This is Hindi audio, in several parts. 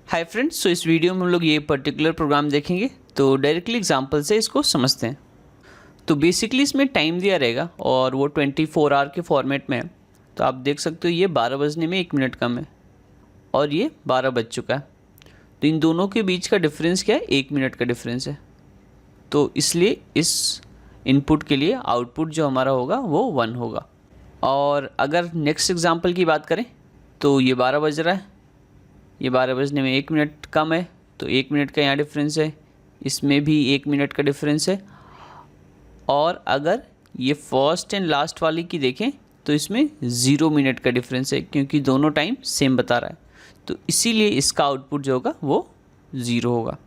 हाय फ्रेंड्स, इस वीडियो में हम लोग ये पर्टिकुलर प्रोग्राम देखेंगे। तो डायरेक्टली एग्जांपल से इसको समझते हैं। तो बेसिकली इसमें टाइम दिया रहेगा और वो 24 आवर के फॉर्मेट में है। तो आप देख सकते हो ये 12 बजने में 1 मिनट कम है और ये 12 बज चुका है। तो इन दोनों के बीच का डिफरेंस क्या है? 1 मिनट का डिफरेंस है। तो इसलिए इस इनपुट के लिए आउटपुट जो हमारा होगा वो 1 होगा। और अगर नेक्स्ट एग्जांपल की बात करें तो ये 12 बज रहा है, ये 12 बजने में 1 मिनट कम है, तो 1 मिनट का यहाँ डिफरेंस है, इसमें भी 1 मिनट का डिफरेंस है। और अगर ये फर्स्ट एंड लास्ट वाली की देखें तो इसमें 0 मिनट का डिफरेंस है, क्योंकि दोनों टाइम सेम बता रहा है। तो इसीलिए इसका आउटपुट जो होगा वो 0 होगा।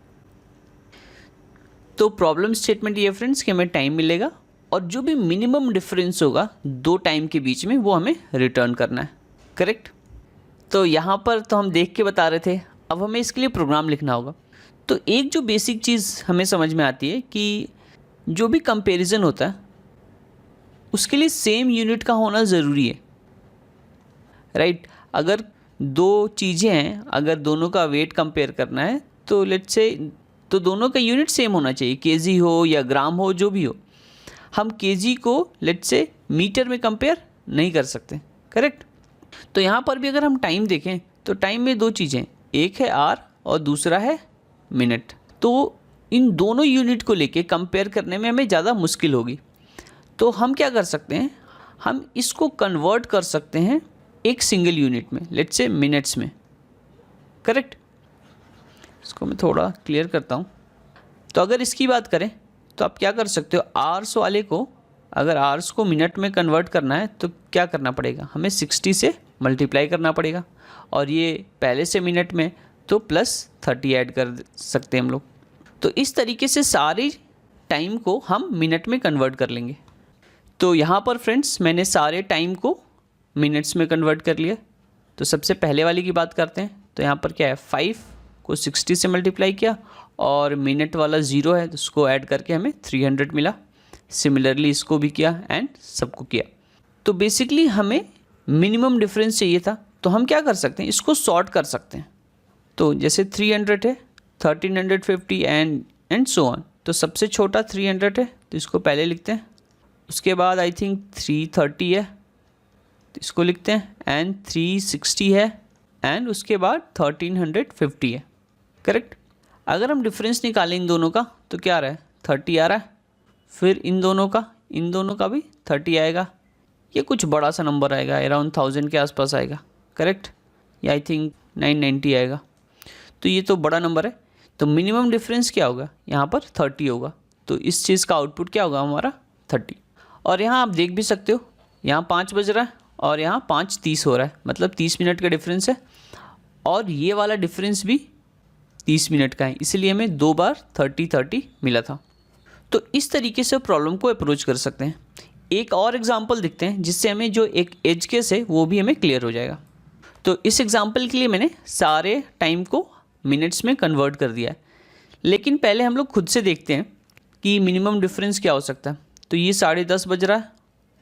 तो प्रॉब्लम स्टेटमेंट ये फ्रेंड्स कि हमें टाइम मिलेगा और जो भी मिनिमम डिफरेंस होगा दो टाइम के बीच में वो हमें रिटर्न करना है। करेक्ट। तो यहाँ पर तो हम देख के बता रहे थे, अब हमें इसके लिए प्रोग्राम लिखना होगा। तो एक जो बेसिक चीज़ हमें समझ में आती है कि जो भी कंपैरिजन होता है उसके लिए सेम यूनिट का होना ज़रूरी है, राइट। अगर दो चीज़ें हैं, अगर दोनों का वेट कंपेयर करना है तो लेट्स से तो दोनों का यूनिट सेम होना चाहिए, केजी हो या ग्राम हो, जो भी हो। हम केजी को लेट्स से मीटर में कंपेयर नहीं कर सकते, करेक्ट। तो यहाँ पर भी अगर हम टाइम देखें तो टाइम में दो चीज़ें, एक है आर और दूसरा है मिनट। तो इन दोनों यूनिट को लेके कंपेयर करने में हमें ज़्यादा मुश्किल होगी। तो हम क्या कर सकते हैं, हम इसको कन्वर्ट कर सकते हैं एक सिंगल यूनिट में, लेट्स से मिनट्स में, करेक्ट। इसको मैं थोड़ा क्लियर करता हूँ। तो अगर इसकी बात करें तो आप क्या कर सकते हो, आवर्स वाले को, अगर आवर्स को मिनट में कन्वर्ट करना है तो क्या करना पड़ेगा, हमें 60 से मल्टीप्लाई करना पड़ेगा। और ये पहले से मिनट में तो +30 ऐड कर सकते हैं हम लोग। तो इस तरीके से सारी टाइम को हम मिनट में कन्वर्ट कर लेंगे। तो यहाँ पर फ्रेंड्स मैंने सारे टाइम को मिनट्स में कन्वर्ट कर लिया। तो सबसे पहले वाली की बात करते हैं। तो यहाँ पर क्या है, 5 को 60 से मल्टीप्लाई किया और मिनट वाला 0 है तो उसको ऐड करके हमें 300 मिला। सिमिलरली इसको भी किया एंड सबको किया। तो बेसिकली हमें मिनिमम डिफरेंस चाहिए था, तो हम क्या कर सकते हैं, इसको सॉर्ट कर सकते हैं। तो जैसे 300 है, 1350 एंड सो ऑन। तो सबसे छोटा 300 है तो इसको पहले लिखते हैं। उसके बाद आई थिंक 330 है तो इसको लिखते हैं, एंड 360 है एंड उसके बाद 1350 है, करेक्ट। अगर हम डिफरेंस निकालें इन दोनों का तो क्या आ रहा है, 30 आ रहा है। फिर इन दोनों का भी 30 आएगा। ये कुछ बड़ा सा नंबर आएगा, अराउंड 1000 के आसपास आएगा, करेक्ट। या आई थिंक 990 आएगा। तो ये तो बड़ा नंबर है। तो मिनिमम डिफरेंस क्या होगा, यहाँ पर 30 होगा। तो इस चीज़ का आउटपुट क्या होगा हमारा, 30। और यहाँ आप देख भी सकते हो, यहाँ 5 बज रहा है और यहाँ 5:30 हो रहा है, मतलब 30 मिनट का डिफरेंस है। और ये वाला डिफरेंस भी 30 मिनट का है, इसलिए हमें 2 बार 30-30 मिला था। तो इस तरीके से प्रॉब्लम को अप्रोच कर सकते हैं। एक और एग्जांपल देखते हैं जिससे हमें जो एक एज केस है वो भी हमें क्लियर हो जाएगा। तो इस एग्जांपल के लिए मैंने सारे टाइम को मिनट्स में कन्वर्ट कर दिया है, लेकिन पहले हम लोग खुद से देखते हैं कि मिनिमम डिफरेंस क्या हो सकता है। तो ये 10:30 बज रहा है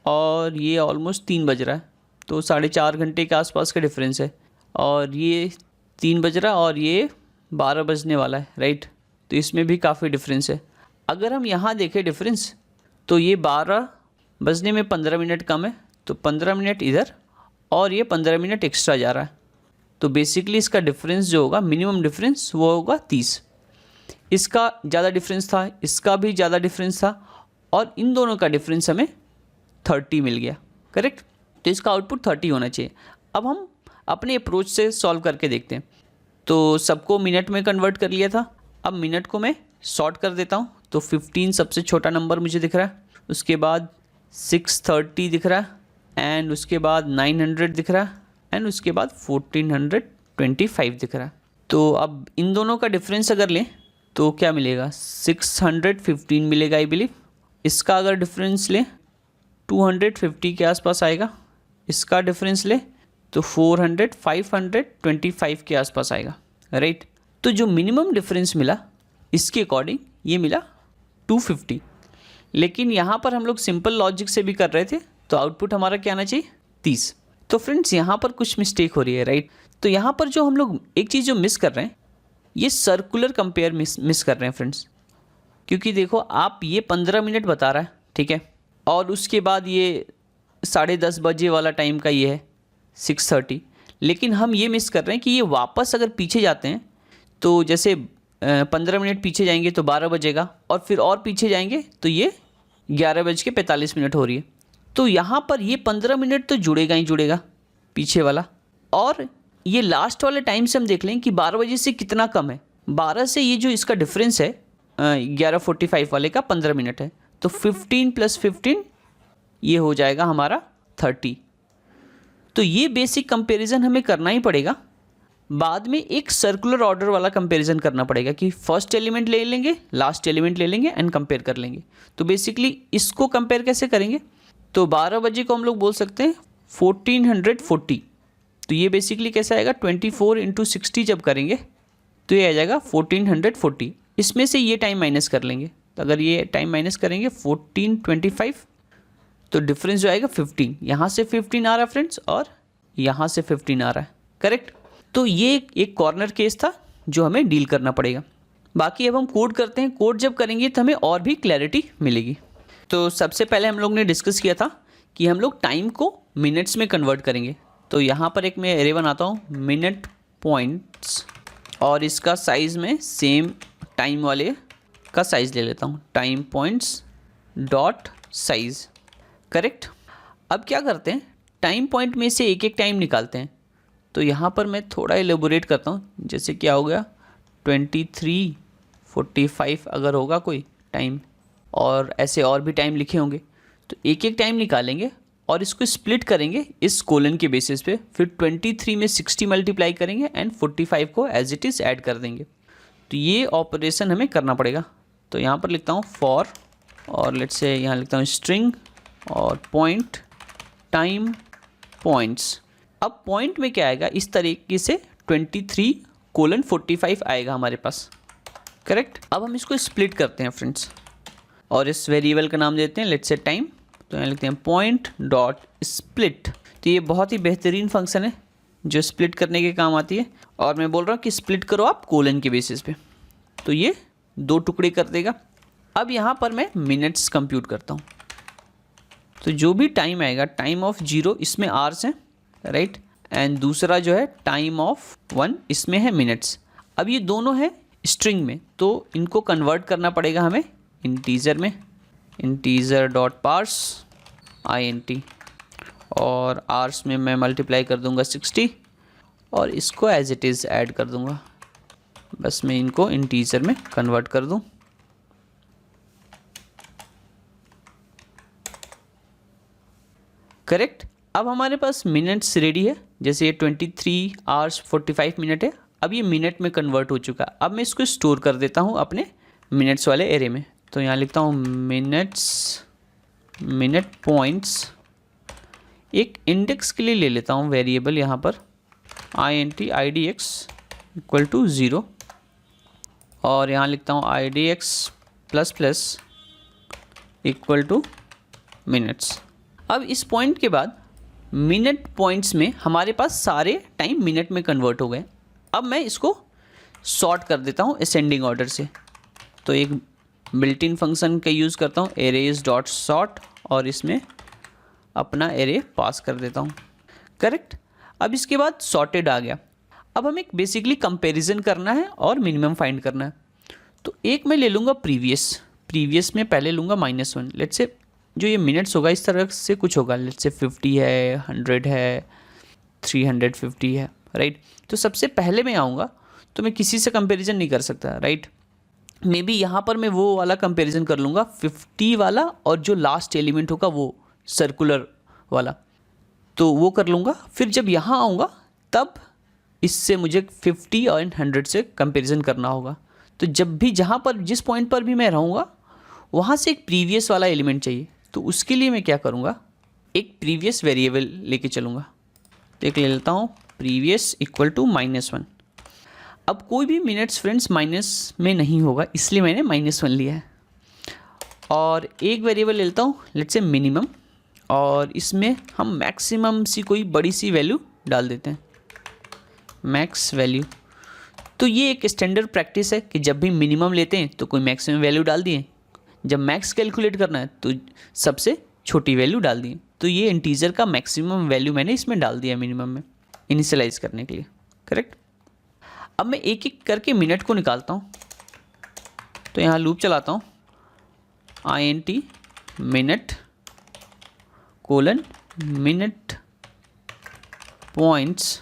और ये ऑलमोस्ट 3 बज रहा है, तो 4.5 घंटे के आसपास का डिफरेंस है। और ये 3 बज रहा है और ये 12 बजने वाला है, राइट। तो इसमें भी काफ़ी डिफरेंस है। अगर हम यहाँ देखें डिफरेंस, तो ये 12 बजने में 15 मिनट कम है, तो 15 मिनट इधर और ये 15 मिनट एक्स्ट्रा जा रहा है। तो बेसिकली इसका डिफरेंस जो होगा, मिनिमम डिफरेंस, वो होगा 30। इसका ज़्यादा डिफरेंस था, इसका भी ज़्यादा डिफरेंस था और इन दोनों का डिफरेंस हमें 30 मिल गया, करेक्ट। तो इसका आउटपुट 30 होना चाहिए। अब हम अपने अप्रोच से सॉल्व करके देखते हैं। तो सबको मिनट में कन्वर्ट कर लिया था, अब मिनट को मैं सॉर्ट कर देता हूँ। तो 15 सबसे छोटा नंबर मुझे दिख रहा है, उसके बाद 630 दिख रहा है एंड उसके बाद 900 दिख रहा है एंड उसके बाद 1425 दिख रहा है। तो अब इन दोनों का डिफरेंस अगर लें तो क्या मिलेगा, 615 मिलेगा आई बिलीव। इसका अगर डिफरेंस लें 250 के आसपास आएगा। इसका डिफरेंस ले तो 525 के आसपास आएगा, राइट। तो जो मिनिमम डिफरेंस मिला इसके अकॉर्डिंग ये मिला 250। लेकिन यहाँ पर हम लोग सिंपल लॉजिक से भी कर रहे थे, तो आउटपुट हमारा क्या आना चाहिए, 30। तो फ्रेंड्स यहाँ पर कुछ मिस्टेक हो रही है, राइट। तो यहाँ पर जो हम लोग एक चीज़ जो मिस कर रहे हैं ये सर्कुलर कंपेयर मिस कर रहे हैं फ्रेंड्स, क्योंकि देखो आप ये 15 मिनट बता रहा है, ठीक है, और उसके बाद ये 10:30 बजे वाला टाइम का ये है 6:30, लेकिन हम ये मिस कर रहे हैं कि ये वापस अगर पीछे जाते हैं तो जैसे 15 मिनट पीछे जाएंगे तो 12 बजेगा, और फिर और पीछे जाएंगे तो ये 11:45 हो रही है। तो यहाँ पर ये 15 मिनट तो जुड़ेगा ही जुड़ेगा पीछे वाला, और ये लास्ट वाले टाइम से हम देख लें कि 12 बजे से कितना कम है। 12 से ये जो इसका डिफरेंस है 11:45 वाले का 15 मिनट है, तो 15 + 15 ये हो जाएगा हमारा 30। तो ये बेसिक कंपैरिजन हमें करना ही पड़ेगा। बाद में एक सर्कुलर ऑर्डर वाला कंपैरिजन करना पड़ेगा कि फर्स्ट एलिमेंट ले लेंगे, लास्ट एलिमेंट ले लेंगे एंड कंपेयर कर लेंगे। तो बेसिकली इसको कंपेयर कैसे करेंगे, तो 12 बजे को हम लोग बोल सकते हैं 1440। तो ये बेसिकली कैसा आएगा, 24 × 60 जब करेंगे तो ये आ जाएगा 1440। इसमें से ये टाइम माइनस कर लेंगे, तो अगर ये टाइम माइनस करेंगे 1425 तो डिफरेंस जो आएगा 15। यहाँ से 15 आ रहा है फ्रेंड्स, और यहाँ से 15 आ रहा है, करेक्ट। तो ये एक कॉर्नर केस था जो हमें डील करना पड़ेगा। बाकी अब हम कोड करते हैं। कोड जब करेंगे तो हमें और भी क्लैरिटी मिलेगी। तो सबसे पहले हम लोग ने डिस्कस किया था कि हम लोग टाइम को मिनट्स में कन्वर्ट करेंगे। तो यहाँ पर एक मैं एरे बनाता हूँ, मिनट पॉइंट्स, और इसका साइज़ में सेम टाइम वाले का साइज़ ले लेता हूँ, time points dot size, correct. अब क्या करते हैं, टाइम पॉइंट में से एक एक टाइम निकालते हैं। तो यहाँ पर मैं थोड़ा एलेबोरेट करता हूँ, जैसे क्या हो गया 23:45 अगर होगा कोई टाइम, और ऐसे और भी टाइम लिखे होंगे। तो एक एक टाइम निकालेंगे और इसको स्प्लिट करेंगे इस कोलन के बेसिस पे, फिर 23 में 60 मल्टीप्लाई करेंगे एंड 45 को एज इट इज़ ऐड कर देंगे। तो ये ऑपरेशन हमें करना पड़ेगा। तो यहाँ पर लिखता हूँ फॉर, और लेट्स से यहाँ लिखता हूँ स्ट्रिंग और पॉइंट टाइम पॉइंट्स। अब पॉइंट में क्या आएगा, इस तरीके से 23:45 आएगा हमारे पास, करेक्ट। अब हम इसको स्प्लिट करते हैं फ्रेंड्स, और इस वेरिएबल का नाम देते हैं लेट्स से टाइम। तो यहाँ लिखते हैं पॉइंट डॉट स्प्लिट। तो ये बहुत ही बेहतरीन फंक्शन है जो स्प्लिट करने के काम आती है, और मैं बोल रहा हूँ कि स्प्लिट करो आप कोलन के बेसिस पे, तो ये 2 टुकड़े कर देगा। अब यहाँ पर मैं मिनट्स कंप्यूट करता हूँ। तो जो भी टाइम आएगा, टाइम ऑफ 0 इसमें आवर्स हैं, राइट, एंड दूसरा जो है टाइम ऑफ 1 इसमें है मिनट्स। अब ये दोनों है स्ट्रिंग में, तो इनको कन्वर्ट करना पड़ेगा हमें इंटीजर में, इंटीजर डॉट पार्स int, और आर्स में मैं मल्टीप्लाई कर दूंगा 60 और इसको एज इट इज़ ऐड कर दूंगा। बस मैं इनको इंटीजर में कन्वर्ट कर दूं। करेक्ट। अब हमारे पास मिनट्स रेडी है, जैसे ये 23:45 है। अब ये मिनट में कन्वर्ट हो चुका। अब मैं इसको स्टोर कर देता हूँ अपने मिनट्स वाले एरे में। तो यहाँ लिखता हूँ मिनट्स, मिनट पॉइंट्स, एक इंडेक्स के लिए ले लेता हूँ वेरिएबल यहाँ पर int idx इक्वल टू 0, और यहाँ लिखता हूँ idx plus plus equal two minutes. अब इस पॉइंट के बाद मिनट पॉइंट्स में हमारे पास सारे टाइम मिनट में कन्वर्ट हो गए। अब मैं इसको सॉर्ट कर देता हूँ असेंडिंग ऑर्डर से। तो एक बिल्ट इन फंक्शन का यूज़ करता हूँ एरेज डॉट सॉर्ट, और इसमें अपना एरे पास कर देता हूँ, करेक्ट। अब इसके बाद सॉर्टेड आ गया। अब हमें बेसिकली कंपैरिजन करना है और मिनिमम फाइंड करना है। तो एक मैं ले लूँगा प्रीवियस में पहले लूँगा -1। लेट्स से जो ये मिनट्स होगा इस तरह से कुछ होगा, लेट्स से 50 है, 100 है, 350 है, राइट। तो सबसे पहले मैं आऊँगा तो मैं किसी से कंपैरिजन नहीं कर सकता, राइट। मे बी यहाँ पर मैं वो वाला कंपैरिजन कर लूँगा 50 वाला, और जो लास्ट एलिमेंट होगा वो सर्कुलर वाला, तो वो कर लूँगा। फिर जब यहाँ आऊँगा तब इससे मुझे 50 और 100 से कंपैरिजन करना होगा। तो जब भी जहाँ पर जिस पॉइंट पर भी मैं रहूँगा वहाँ से एक प्रीवियस वाला एलिमेंट चाहिए। तो उसके लिए मैं क्या करूँगा, एक प्रीवियस वेरिएबल लेके चलूँगा। तो एक ले लेता हूँ प्रीवियस इक्वल टू -1। अब कोई भी मिनट्स फ्रेंड्स माइनस में नहीं होगा, इसलिए मैंने -1 लिया है। और एक वेरिएबल ले लेता हूँ लेट्स से मिनिमम, और इसमें हम मैक्सिमम सी कोई बड़ी सी वैल्यू डाल देते हैं, मैक्स वैल्यू। तो ये एक स्टैंडर्ड प्रैक्टिस है कि जब भी मिनिमम लेते हैं तो कोई मैक्सिमम वैल्यू डाल दिए, जब मैक्स कैलकुलेट करना है तो सबसे छोटी वैल्यू डाल दी। तो ये इंटीजर का मैक्सिमम वैल्यू मैंने इसमें डाल दिया मिनिमम में इनिशियलाइज करने के लिए, करेक्ट। अब मैं एक एक करके मिनट को निकालता हूँ, तो यहाँ लूप चलाता हूँ, int minute colon minute points.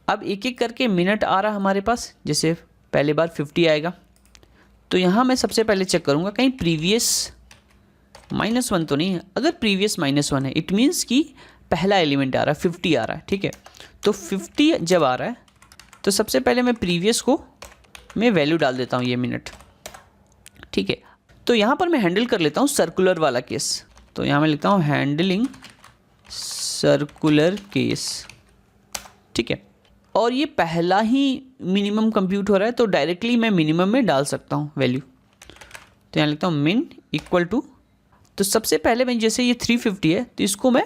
अब एक एक करके मिनट आ रहा हमारे पास, जैसे पहले बार 50 आएगा, तो यहाँ मैं सबसे पहले चेक करूँगा कहीं प्रीवियस -1 तो नहीं है। अगर प्रीवियस -1 है इट मीन्स कि पहला एलिमेंट आ रहा है, 50 आ रहा है, ठीक है। तो 50 जब आ रहा है तो सबसे पहले मैं प्रीवियस को मैं वैल्यू डाल देता हूँ ये मिनट, ठीक है। तो यहाँ पर मैं हैंडल कर लेता हूँ सर्कुलर वाला केस, तो यहाँ मैं लिखता हूँ हैंडलिंग सर्कुलर केस, ठीक है। और ये पहला ही मिनिमम कंप्यूट हो रहा है तो डायरेक्टली मैं मिनिमम में डाल सकता हूँ वैल्यू, तो यहाँ लिखता हूँ min इक्वल टू, तो सबसे पहले मैं जैसे ये 350 है तो इसको मैं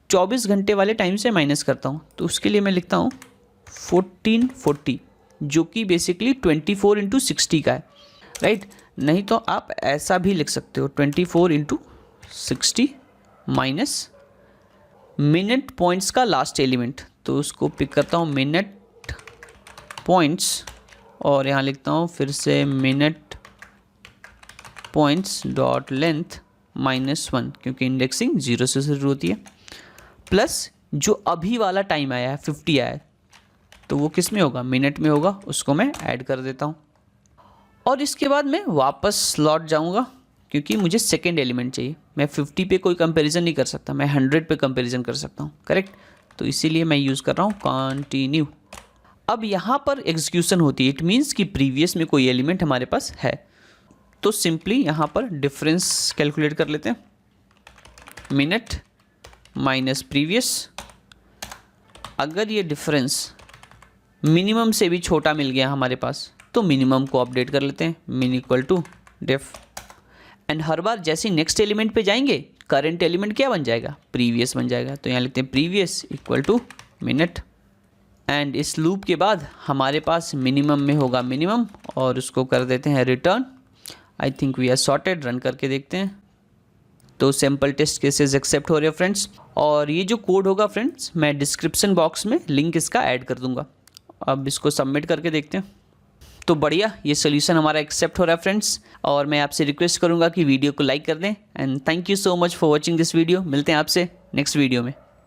24 घंटे वाले टाइम से माइनस करता हूँ, तो उसके लिए मैं लिखता हूँ 1440 जो कि बेसिकली 24 × 60 का है, राइट। नहीं तो आप ऐसा भी लिख सकते हो 24 × 60 माइनस मिनट पॉइंट्स का लास्ट एलिमेंट, तो उसको पिक करता हूँ मिनट पॉइंट्स और यहाँ लिखता हूँ फिर से मिनट पॉइंट्स डॉट लेंथ -1 क्योंकि इंडेक्सिंग 0 से शुरू होती है, प्लस जो अभी वाला टाइम आया है 50 आया है तो वो किस में होगा, मिनट में होगा, उसको मैं ऐड कर देता हूँ। और इसके बाद मैं वापस लौट जाऊँगा क्योंकि मुझे सेकेंड एलिमेंट चाहिए। मैं 50 पे कोई कंपैरिजन नहीं कर सकता, मैं 100 पे कंपैरिजन कर सकता हूँ, करेक्ट। तो इसीलिए मैं यूज़ कर रहा हूँ कंटिन्यू। अब यहाँ पर एग्जीक्यूशन होती है, इट मीन्स कि प्रीवियस में कोई एलिमेंट हमारे पास है, तो सिंपली यहाँ पर डिफरेंस कैलकुलेट कर लेते हैं, मिनट माइनस प्रीवियस। अगर ये डिफरेंस मिनिमम से भी छोटा मिल गया हमारे पास तो मिनिमम को अपडेट कर लेते हैं, min equal to diff, and हर बार जैसे नेक्स्ट एलिमेंट पे जाएंगे करंट एलिमेंट क्या बन जाएगा, प्रीवियस बन जाएगा, तो यहाँ लिखते हैं previous equal to minute. And इस लूप के बाद हमारे पास मिनिमम में होगा मिनिमम और उसको कर देते हैं return. I think we are sorted, run करके देखते हैं। तो सैम्पल टेस्ट केसेस एक्सेप्ट हो रहे हैं फ्रेंड्स, और ये जो कोड होगा फ्रेंड्स मैं डिस्क्रिप्शन बॉक्स में लिंक इसका ऐड कर दूंगा। अब इसको सबमिट करके देखते हैं। तो बढ़िया, ये सोल्यूशन हमारा एक्सेप्ट हो रहा है फ्रेंड्स, और मैं आपसे रिक्वेस्ट करूंगा कि वीडियो को लाइक कर दें। And thank you so much for watching this video. मिलते हैं आपसे नेक्स्ट वीडियो में।